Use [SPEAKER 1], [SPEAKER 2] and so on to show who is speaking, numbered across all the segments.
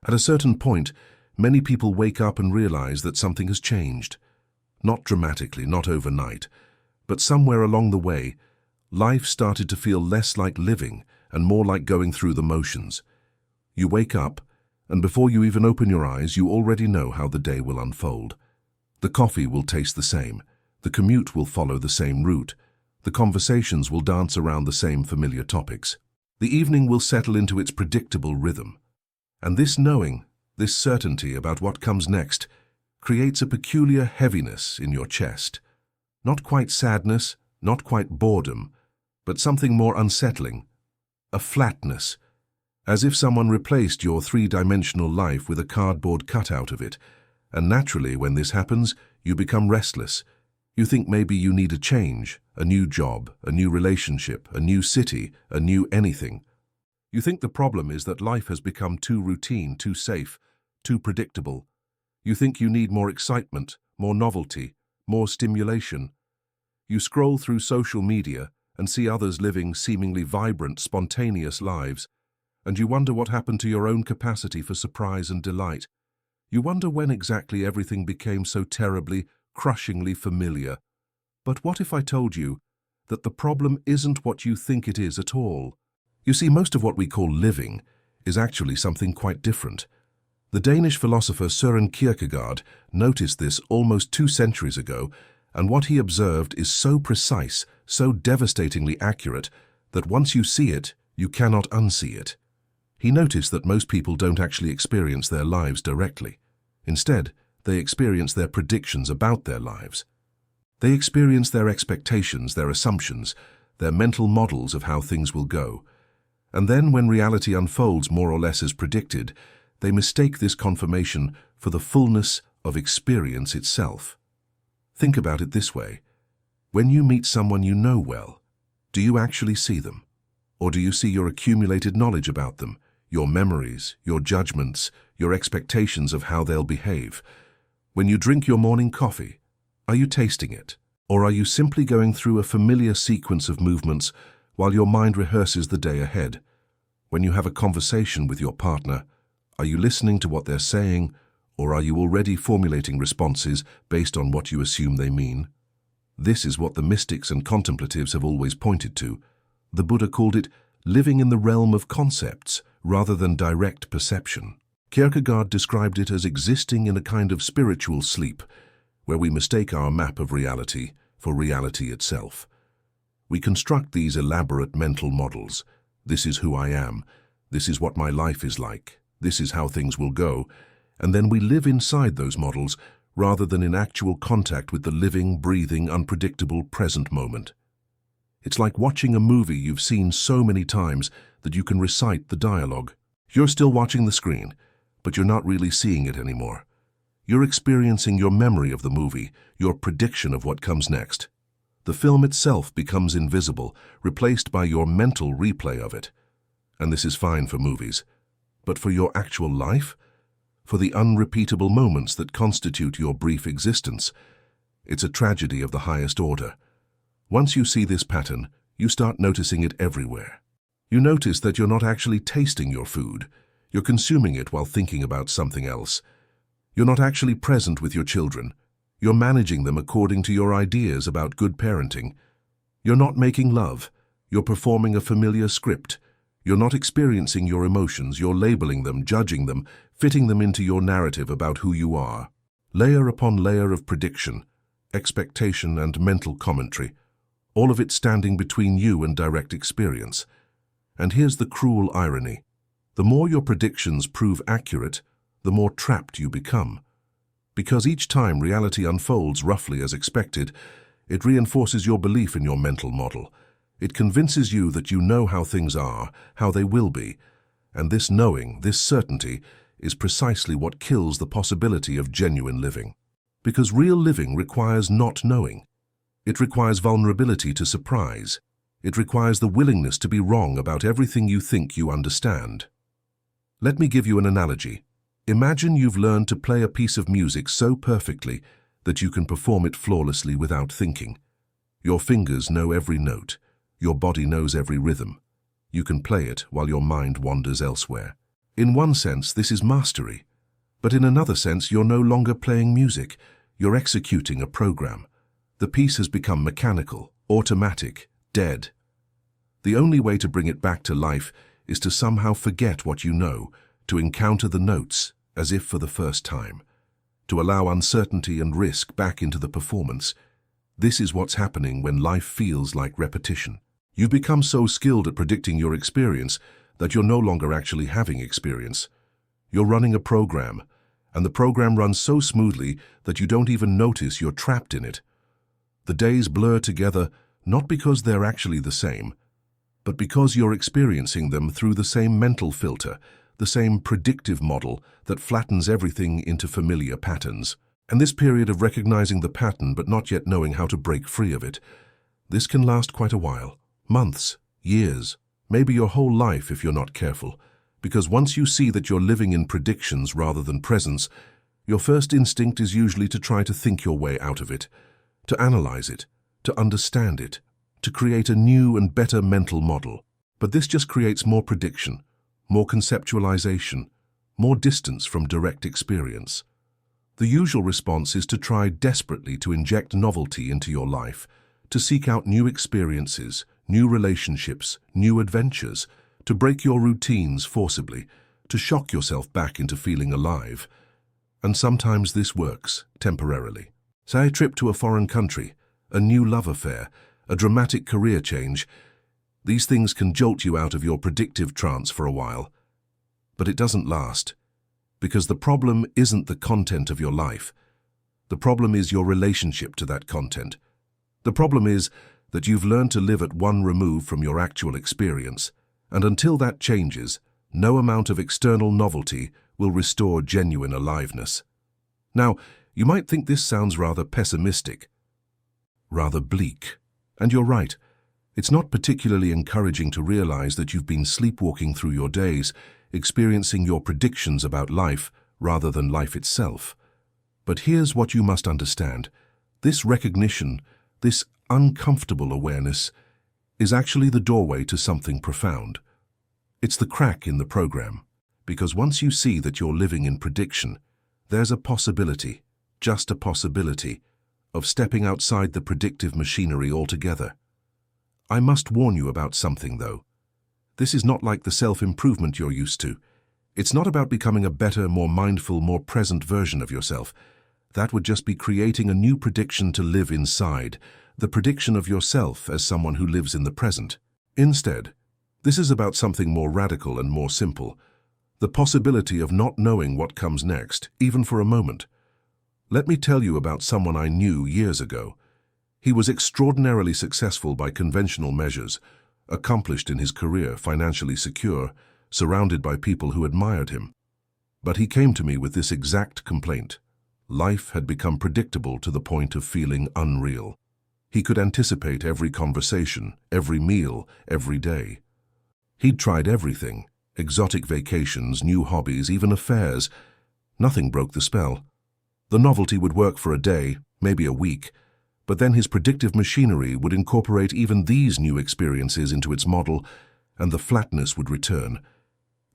[SPEAKER 1] At a certain point, many people wake up and realize that something has changed. Not dramatically, not overnight, but somewhere along the way, life started to feel less like living and more like going through the motions. You wake up, and before you even open your eyes, you already know how the day will unfold. The coffee will taste the same. The commute will follow the same route. The conversations will dance around the same familiar topics. The evening will settle into its predictable rhythm. And this knowing, this certainty about what comes next, creates a peculiar heaviness in your chest. Not quite sadness, not quite boredom, but something more unsettling. A flatness, as if someone replaced your three-dimensional life with a cardboard cutout of it. And naturally, when this happens, you become restless. You think maybe you need a change, a new job, a new relationship, a new city, a new anything. You think the problem is that life has become too routine, too safe, too predictable. You think you need more excitement, more novelty, more stimulation. You scroll through social media and see others living seemingly vibrant, spontaneous lives, and you wonder what happened to your own capacity for surprise and delight. You wonder when exactly everything became so terribly, crushingly familiar. But what if I told you that the problem isn't what you think it is at all? You see, most of what we call living is actually something quite different. The Danish philosopher Søren Kierkegaard noticed this almost 2 centuries ago, and what he observed is so precise, so devastatingly accurate, that once you see it, you cannot unsee it. He noticed that most people don't actually experience their lives directly. Instead, they experience their predictions about their lives. They experience their expectations, their assumptions, their mental models of how things will go. And then, when reality unfolds more or less as predicted, they mistake this confirmation for the fullness of experience itself. Think about it this way. When you meet someone you know well, do you actually see them? Or do you see your accumulated knowledge about them, your memories, your judgments, your expectations of how they'll behave? When you drink your morning coffee, are you tasting it? Or are you simply going through a familiar sequence of movements while your mind rehearses the day ahead? When you have a conversation with your partner, are you listening to what they're saying, or are you already formulating responses based on what you assume they mean? This is what the mystics and contemplatives have always pointed to. The Buddha called it living in the realm of concepts rather than direct perception. Kierkegaard described it as existing in a kind of spiritual sleep, where we mistake our map of reality for reality itself. We construct these elaborate mental models. This is who I am. This is what my life is like. This is how things will go. And then we live inside those models rather than in actual contact with the living, breathing, unpredictable present moment. It's like watching a movie you've seen so many times that you can recite the dialogue. You're still watching the screen, but you're not really seeing it anymore. You're experiencing your memory of the movie, your prediction of what comes next. The film itself becomes invisible, replaced by your mental replay of it. And this is fine for movies. But for your actual life, for the unrepeatable moments that constitute your brief existence, it's a tragedy of the highest order. Once you see this pattern, you start noticing it everywhere. You notice that you're not actually tasting your food. You're consuming it while thinking about something else. You're not actually present with your children. You're managing them according to your ideas about good parenting. You're not making love. You're performing a familiar script. You're not experiencing your emotions. You're labeling them, judging them, fitting them into your narrative about who you are. Layer upon layer of prediction, expectation, and mental commentary, all of it standing between you and direct experience. And here's the cruel irony. The more your predictions prove accurate, the more trapped you become. Because each time reality unfolds roughly as expected, it reinforces your belief in your mental model. It convinces you that you know how things are, how they will be. And this knowing, this certainty, is precisely what kills the possibility of genuine living. Because real living requires not knowing. It requires vulnerability to surprise. It requires the willingness to be wrong about everything you think you understand. Let me give you an analogy. Imagine you've learned to play a piece of music so perfectly that you can perform it flawlessly without thinking. Your fingers know every note. Your body knows every rhythm. You can play it while your mind wanders elsewhere. In one sense, this is mastery, but in another sense, you're no longer playing music, you're executing a program. The piece has become mechanical, automatic, dead. The only way to bring it back to life is to somehow forget what you know, to encounter the notes as if for the first time, to allow uncertainty and risk back into the performance. This is what's happening when life feels like repetition. You've become so skilled at predicting your experience that you're no longer actually having experience. You're running a program, and the program runs so smoothly that you don't even notice you're trapped in it. The days blur together not because they're actually the same, but because you're experiencing them through the same mental filter, the same predictive model that flattens everything into familiar patterns. And this period of recognizing the pattern but not yet knowing how to break free of it, this can last quite a while. Months, years, maybe your whole life if you're not careful. Because once you see that you're living in predictions rather than presence, your first instinct is usually to try to think your way out of it, to analyze it, to understand it, to create a new and better mental model. But this just creates more prediction, more conceptualization, more distance from direct experience. The usual response is to try desperately to inject novelty into your life, to seek out new experiences, new relationships, new adventures, to break your routines forcibly, to shock yourself back into feeling alive. And sometimes this works, temporarily. Say a trip to a foreign country, a new love affair, a dramatic career change. These things can jolt you out of your predictive trance for a while. But it doesn't last, because the problem isn't the content of your life. The problem is your relationship to that content. The problem is that you've learned to live at one remove from your actual experience, and until that changes, no amount of external novelty will restore genuine aliveness. Now, you might think this sounds rather pessimistic, rather bleak. And you're right. It's not particularly encouraging to realize that you've been sleepwalking through your days, experiencing your predictions about life rather than life itself. But here's what you must understand. This recognition, this uncomfortable awareness, is actually the doorway to something profound. It's the crack in the program, because once you see that you're living in prediction, there's a possibility, just a possibility, of stepping outside the predictive machinery altogether. I must warn you about something, though. This is not like the self-improvement you're used to. It's not about becoming a better, more mindful, more present version of yourself. That would just be creating a new prediction to live inside, the prediction of yourself as someone who lives in the present. Instead, this is about something more radical and more simple, the possibility of not knowing what comes next, even for a moment. Let me tell you about someone I knew years ago. He was extraordinarily successful by conventional measures, accomplished in his career, financially secure, surrounded by people who admired him. But he came to me with this exact complaint. Life had become predictable to the point of feeling unreal. He could anticipate every conversation, every meal, every day. He'd tried everything, exotic vacations, new hobbies, even affairs. Nothing broke the spell. The novelty would work for a day, maybe a week, but then his predictive machinery would incorporate even these new experiences into its model, and the flatness would return.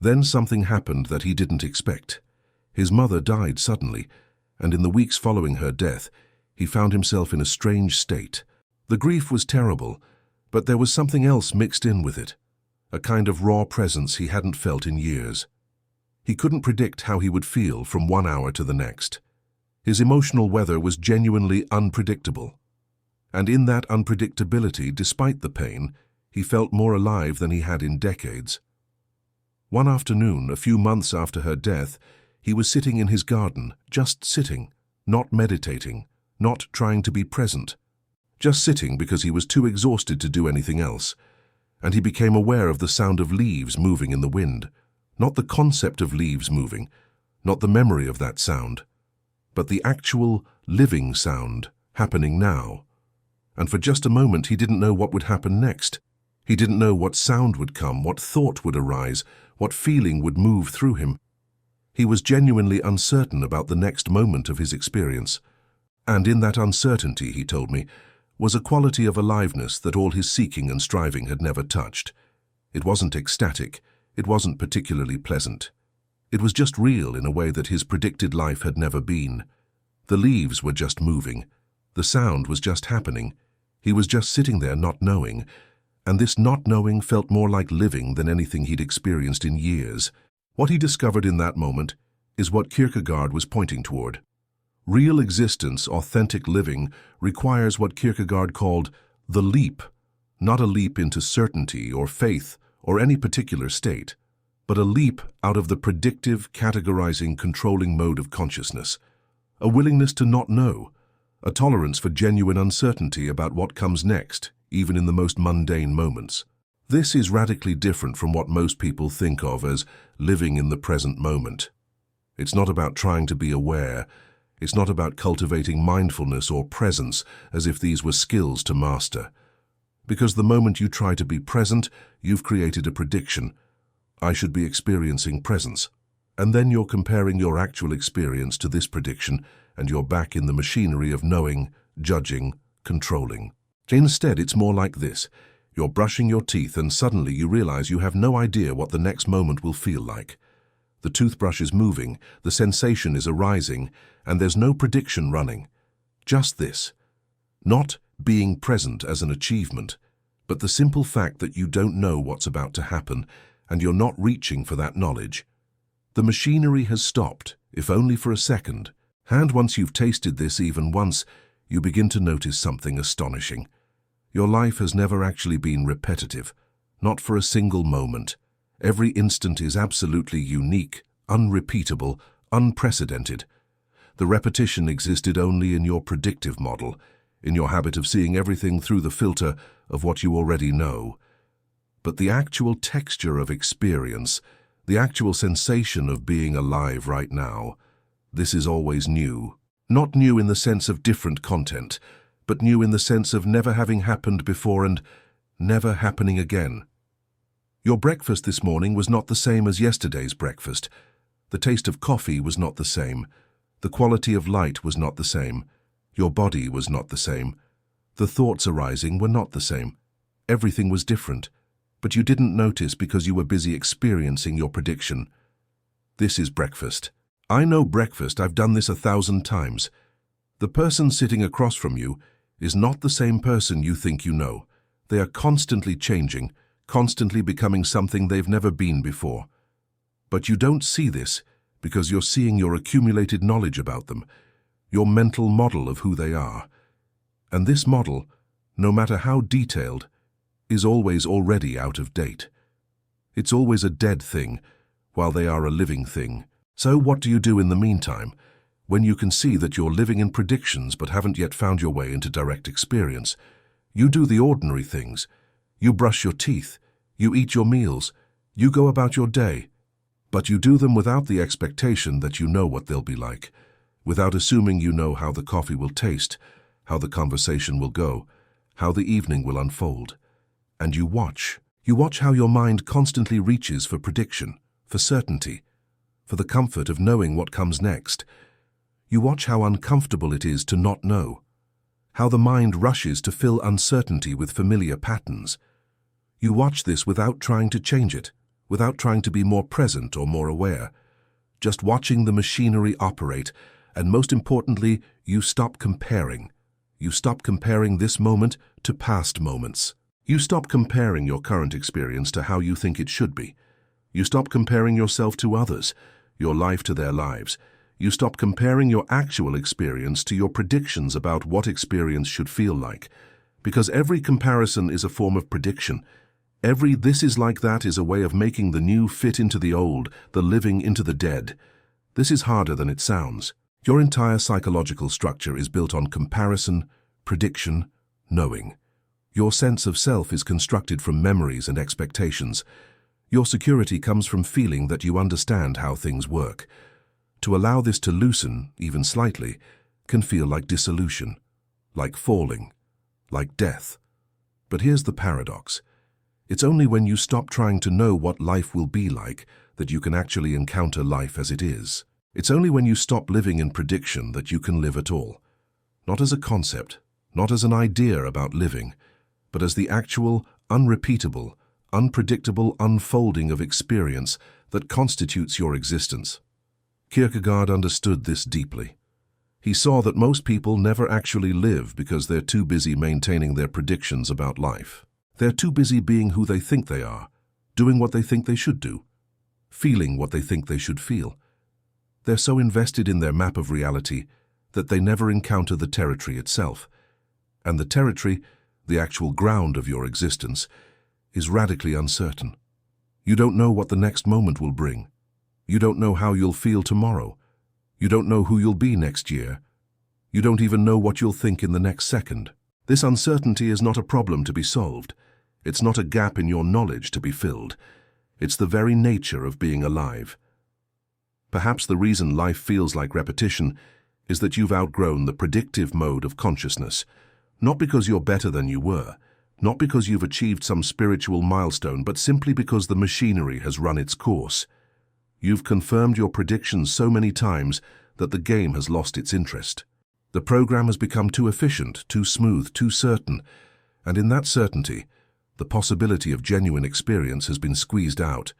[SPEAKER 1] Then something happened that he didn't expect. His mother died suddenly, and in the weeks following her death, he found himself in a strange state. The grief was terrible, but there was something else mixed in with it, a kind of raw presence he hadn't felt in years. He couldn't predict how he would feel from one hour to the next. His emotional weather was genuinely unpredictable. And in that unpredictability, despite the pain, he felt more alive than he had in decades. One afternoon, a few months after her death, he was sitting in his garden, just sitting, not meditating, not trying to be present, just sitting because he was too exhausted to do anything else. And he became aware of the sound of leaves moving in the wind, not the concept of leaves moving, not the memory of that sound, but the actual, living sound happening now. And for just a moment he didn't know what would happen next. He didn't know what sound would come, what thought would arise, what feeling would move through him. He was genuinely uncertain about the next moment of his experience. And in that uncertainty, he told me, was a quality of aliveness that all his seeking and striving had never touched. It wasn't ecstatic. It wasn't particularly pleasant. It was just real in a way that his predicted life had never been. The leaves were just moving. The sound was just happening. He was just sitting there not knowing, and this not knowing felt more like living than anything he'd experienced in years. What he discovered in that moment is what Kierkegaard was pointing toward. Real existence, authentic living, requires what Kierkegaard called the leap, not a leap into certainty or faith or any particular state, but a leap out of the predictive, categorizing, controlling mode of consciousness, a willingness to not know, a tolerance for genuine uncertainty about what comes next, even in the most mundane moments. This is radically different from what most people think of as living in the present moment. It's not about trying to be aware. It's not about cultivating mindfulness or presence as if these were skills to master. Because the moment you try to be present, you've created a prediction. I should be experiencing presence. And then you're comparing your actual experience to this prediction, and you're back in the machinery of knowing, judging, controlling. Instead, it's more like this. You're brushing your teeth and suddenly you realize you have no idea what the next moment will feel like. The toothbrush is moving, the sensation is arising, and there's no prediction running. Just this. Not being present as an achievement, but the simple fact that you don't know what's about to happen, and you're not reaching for that knowledge. The machinery has stopped, if only for a second. And once you've tasted this even once, you begin to notice something astonishing. Your life has never actually been repetitive, not for a single moment. Every instant is absolutely unique, unrepeatable, unprecedented. The repetition existed only in your predictive model, in your habit of seeing everything through the filter of what you already know. But the actual texture of experience, the actual sensation of being alive right now, this is always new. Not new in the sense of different content, but new in the sense of never having happened before and never happening again. Your breakfast this morning was not the same as yesterday's breakfast. The taste of coffee was not the same. The quality of light was not the same. Your body was not the same. The thoughts arising were not the same. Everything was different, but you didn't notice because you were busy experiencing your prediction. This is breakfast. I know breakfast. I've done this 1,000 times. The person sitting across from you is not the same person you think you know. They are constantly changing, constantly becoming something they've never been before. But you don't see this because you're seeing your accumulated knowledge about them, your mental model of who they are. And this model, no matter how detailed, is always already out of date. It's always a dead thing, while they are a living thing. So what do you do in the meantime, when you can see that you're living in predictions but haven't yet found your way into direct experience? You do the ordinary things. You brush your teeth. You eat your meals. You go about your day. But you do them without the expectation that you know what they'll be like, without assuming you know how the coffee will taste, how the conversation will go, how the evening will unfold. And you watch. You watch how your mind constantly reaches for prediction, for certainty, for the comfort of knowing what comes next. You watch how uncomfortable it is to not know, how the mind rushes to fill uncertainty with familiar patterns. You watch this without trying to change it, without trying to be more present or more aware, just watching the machinery operate, and most importantly, you stop comparing. You stop comparing this moment to past moments. You stop comparing your current experience to how you think it should be. You stop comparing yourself to others, your life to their lives. You stop comparing your actual experience to your predictions about what experience should feel like. Because every comparison is a form of prediction. Every this is like that is a way of making the new fit into the old, the living into the dead. This is harder than it sounds. Your entire psychological structure is built on comparison, prediction, knowing. Your sense of self is constructed from memories and expectations. Your security comes from feeling that you understand how things work. To allow this to loosen, even slightly, can feel like dissolution, like falling, like death. But here's the paradox. It's only when you stop trying to know what life will be like that you can actually encounter life as it is. It's only when you stop living in prediction that you can live at all. Not as a concept, not as an idea about living, but as the actual, unrepeatable, unpredictable unfolding of experience that constitutes your existence. Kierkegaard understood this deeply. He saw that most people never actually live because they're too busy maintaining their predictions about life. They're too busy being who they think they are, doing what they think they should do, feeling what they think they should feel. They're so invested in their map of reality that they never encounter the territory itself. And the territory, the actual ground of your existence, is radically uncertain. You don't know what the next moment will bring. You don't know how you'll feel tomorrow. You don't know who you'll be next year. You don't even know what you'll think in the next second. This uncertainty is not a problem to be solved. It's not a gap in your knowledge to be filled. It's the very nature of being alive. Perhaps the reason life feels like repetition is that you've outgrown the predictive mode of consciousness, not because you're better than you were, not because you've achieved some spiritual milestone, but simply because the machinery has run its course. You've confirmed your predictions so many times that the game has lost its interest. The program has become too efficient, too smooth, too certain, and in that certainty, the possibility of genuine experience has been squeezed out,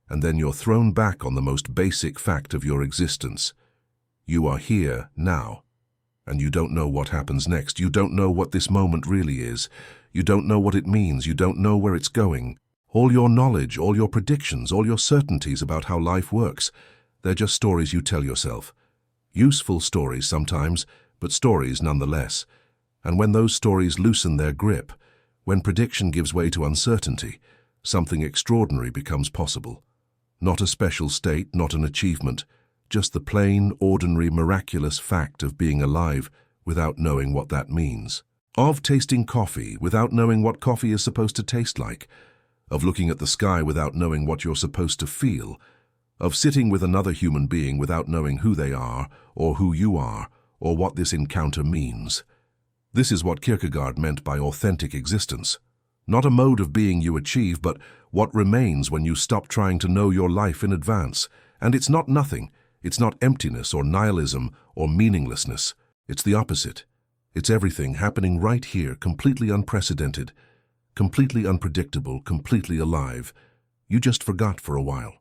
[SPEAKER 1] and then you're thrown back on the most basic fact of your existence. You are here now, and you don't know what happens next. You don't know what this moment really is. You don't know what it means. You don't know where it's going. All your knowledge, all your predictions, all your certainties about how life works, they're just stories you tell yourself. Useful stories sometimes, but stories nonetheless. And when those stories loosen their grip, when prediction gives way to uncertainty, something extraordinary becomes possible. Not a special state, not an achievement, just the plain, ordinary, miraculous fact of being alive without knowing what that means. Of tasting coffee without knowing what coffee is supposed to taste like. Of looking at the sky without knowing what you're supposed to feel. Of sitting with another human being without knowing who they are, or who you are, or what this encounter means. This is what Kierkegaard meant by authentic existence. Not a mode of being you achieve, but what remains when you stop trying to know your life in advance. And it's not nothing. It's not emptiness or nihilism or meaninglessness. It's the opposite. It's everything happening right here, completely unprecedented, completely unpredictable, completely alive. You just forgot for a while.